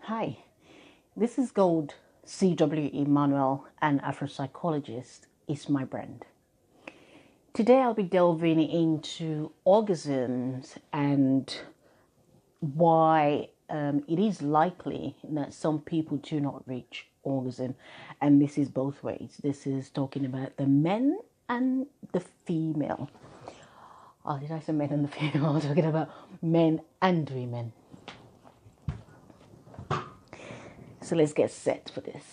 Hi, this is Gold C.W. Emmanuel, an Afro-psychologist, is my brand. Today I'll be delving into orgasms and why it is likely that some people do not reach orgasm. And this is both ways. This is talking about the men and the female. Oh, did I say men and the female? I was talking about men and women. So let's get set for this.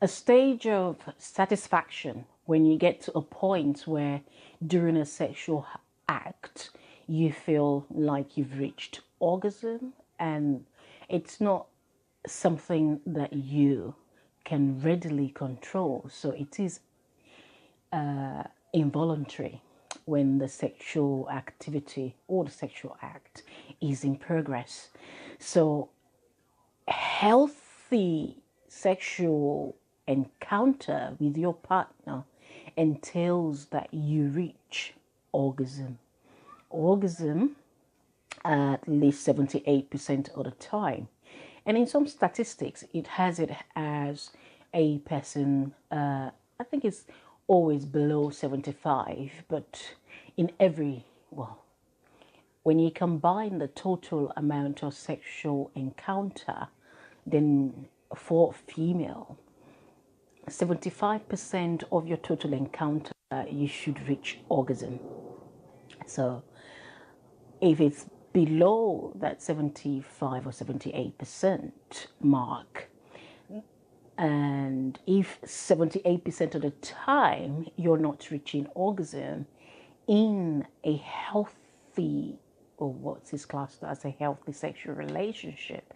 A stage of satisfaction when you get to a point where during a sexual act you feel like you've reached orgasm, and it's not something that you can readily control, so it is involuntary when the sexual activity or the sexual act is in progress. So healthy sexual encounter with your partner entails that you reach orgasm. Orgasm at least 78% of the time. And in some statistics, it has it as a person, I think it's always below 75, but in every, when you combine the total amount of sexual encounter, then for female, 75% of your total encounter, you should reach orgasm. So if it's below that 75 or 78% mark, and if 78% of the time you're not reaching orgasm in a healthy, or what's this classed as a healthy sexual relationship,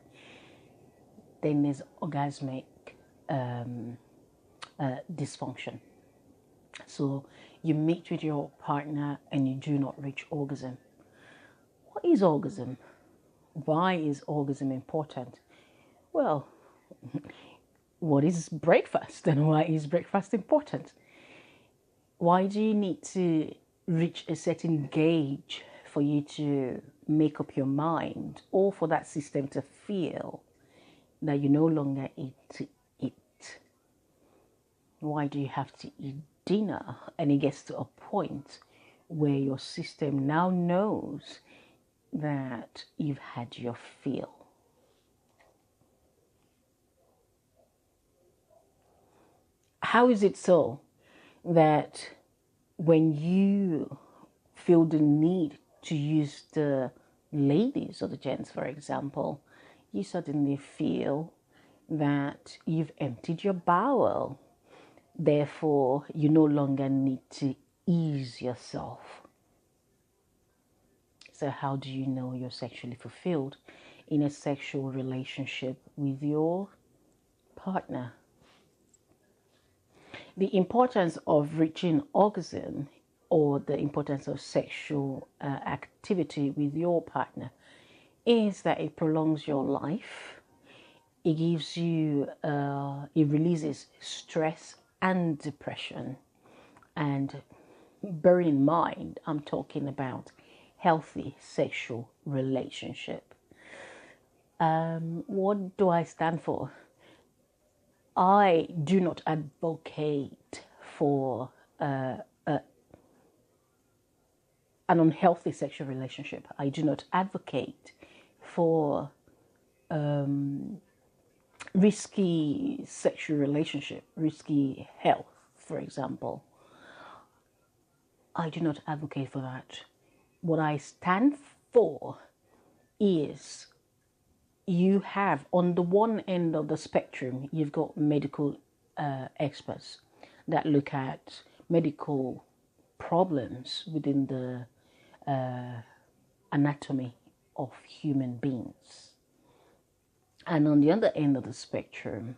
then there's orgasmic dysfunction. So you meet with your partner and you do not reach orgasm. What is orgasm? Why is orgasm important? Well, what is breakfast and why is breakfast important? Why do you need to reach a certain gauge for you to make up your mind, or for that system to feel that you no longer eat to eat? Why do you have to eat dinner? And it gets to a point where your system now knows that you've had your fill. How is it so that when you feel the need to use the ladies or the gents, for example, you suddenly feel that you've emptied your bowel? Therefore, you no longer need to ease yourself. So how do you know you're sexually fulfilled in a sexual relationship with your partner? The importance of reaching orgasm, or the importance of sexual activity with your partner, is that it prolongs your life. It gives you, it releases stress and depression. And bear in mind, I'm talking about healthy sexual relationship. What do I stand for? I do not advocate for an unhealthy sexual relationship. I do not advocate for risky sexual relationship, risky health, for example. I do not advocate for that. What I stand for is, you have, on the one end of the spectrum, you've got medical experts that look at medical problems within the anatomy of human beings. And on the other end of the spectrum,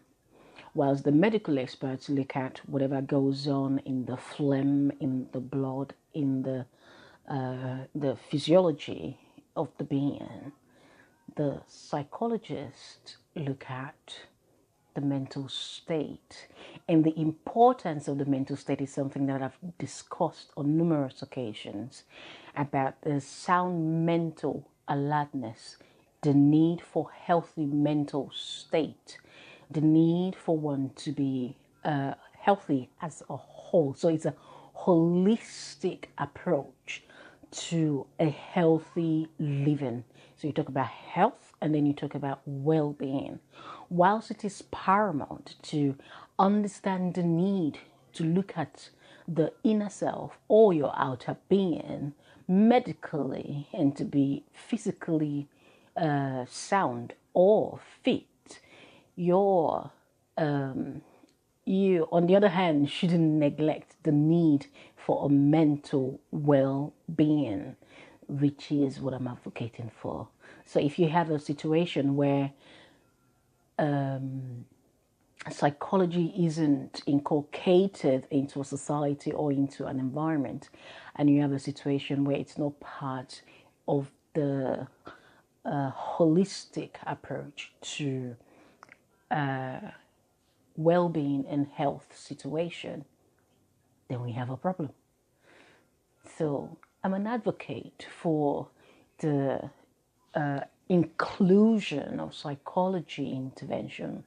whilst the medical experts look at whatever goes on in the phlegm, in the blood, in the physiology of the being, the psychologists look at the mental state. And the importance of the mental state is something that I've discussed on numerous occasions about the sound mental alertness, the need for healthy mental state, the need for one to be healthy as a whole. So it's a holistic approach to a healthy living. So you talk about health and then you talk about well-being. Whilst it is paramount to understand the need to look at the inner self or your outer being medically and to be physically sound or fit, you, on the other hand, shouldn't neglect the need for a mental well-being, which is what I'm advocating for. So if you have a situation where psychology isn't inculcated into a society or into an environment, and you have a situation where it's not part of the holistic approach to well-being and health situation, then we have a problem. So I'm an advocate for the inclusion of psychology intervention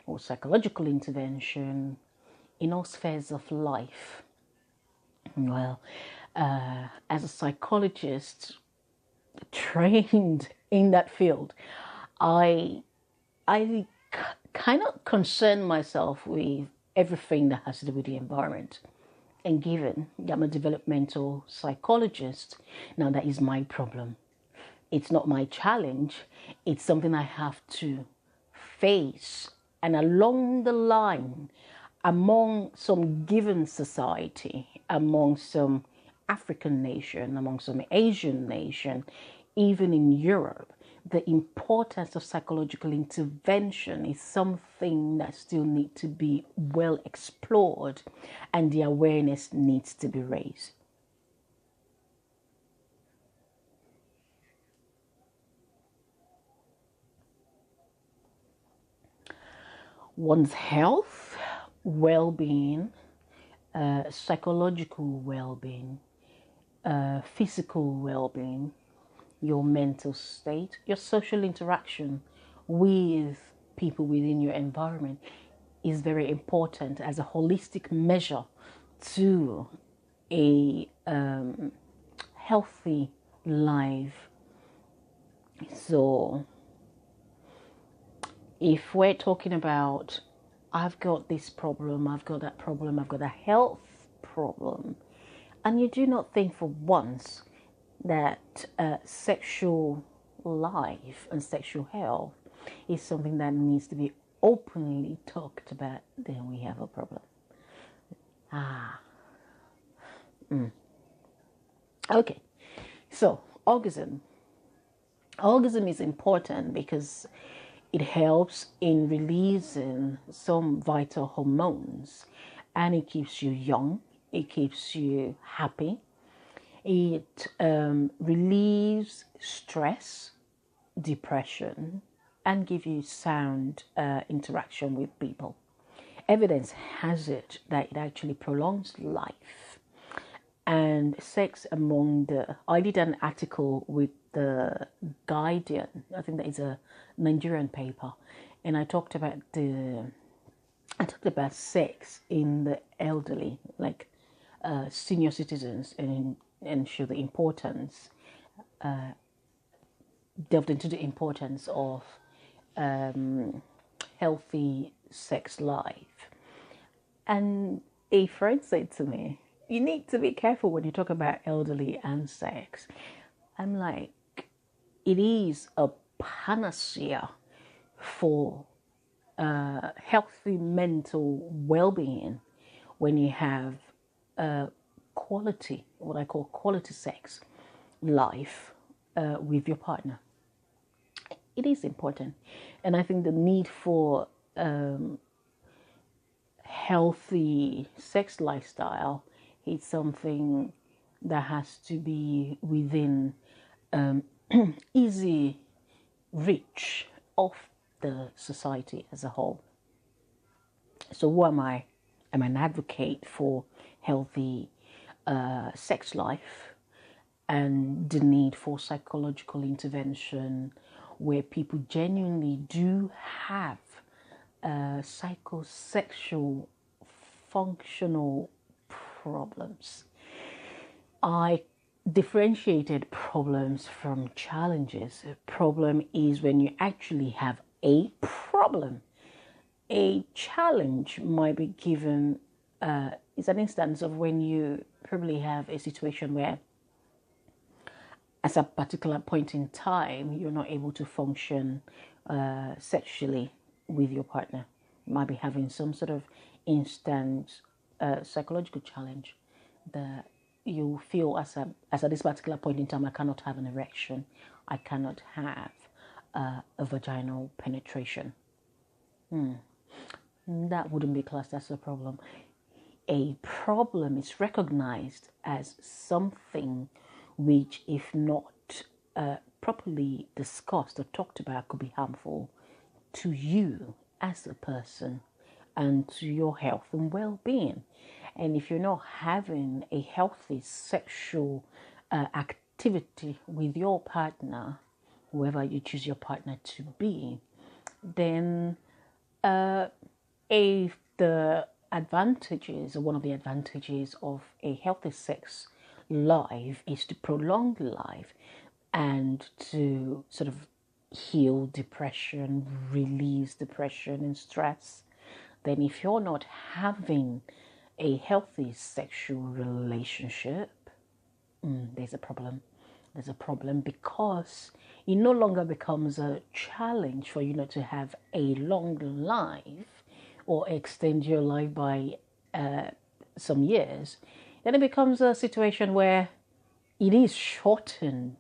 or psychological intervention in all spheres of life. Well, as a psychologist trained in that field, I kind of concern myself with everything that has to do with the environment. And given that I'm a developmental psychologist, now that is my problem. It's not my challenge. It's something I have to face. And along the line, among some given society, among some African nation, among some Asian nation, even in Europe, the importance of psychological intervention is something that still needs to be well explored, and the awareness needs to be raised. One's health, well-being, psychological well-being, physical well-being, your mental state, your social interaction with people within your environment is very important as a holistic measure to a healthy life. So if we're talking about, I've got this problem, I've got that problem, I've got a health problem, and you do not think for once that sexual life and sexual health is something that needs to be openly talked about, then we have a problem. Okay, so orgasm. Orgasm is important because it helps in releasing some vital hormones, and it keeps you young, it keeps you happy. It relieves stress, depression, and gives you sound interaction with people. Evidence has it that it actually prolongs life. And sex among the... I did an article with the Guardian, I think that is a Nigerian paper, and I talked about sex in the elderly, like senior citizens, and show the importance, delved into the importance of healthy sex life. And a friend said to me, you need to be careful when you talk about elderly and sex. I'm like, it is a panacea for healthy mental well-being when you have quality, what I call quality sex life with your partner. It is important. And I think the need for healthy sex lifestyle is something that has to be within easy reach of the society as a whole. So who am I? I'm an advocate for healthy sex life and the need for psychological intervention where people genuinely do have psychosexual functional problems. I differentiated problems from challenges. A problem is when you actually have a problem. A challenge might be given, is an instance of when you probably have a situation where at a particular point in time, you're not able to function sexually with your partner. You might be having some sort of instant psychological challenge that you feel as at this particular point in time, I cannot have an erection. I cannot have a vaginal penetration. That wouldn't be classed as a problem. A problem is recognized as something which, if not properly discussed or talked about, could be harmful to you as a person and to your health and well-being. And if you're not having a healthy sexual activity with your partner, whoever you choose your partner to be, then if the advantages, or one of the advantages of a healthy sex life is to prolong life and to sort of heal depression, release depression and stress, then if you're not having a healthy sexual relationship, there's a problem. There's a problem because it no longer becomes a challenge for you not to have a long life or extend your life by some years. Then it becomes a situation where it is shortened,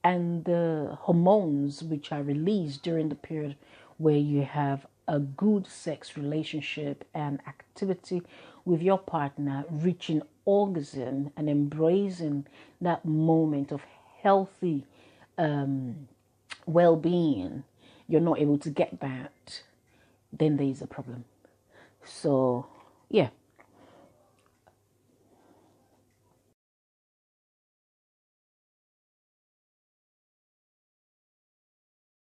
and the hormones which are released during the period where you have a good sex relationship and activity with your partner, reaching orgasm and embracing that moment of healthy well-being, you're not able to get that, then there is a problem. So yeah,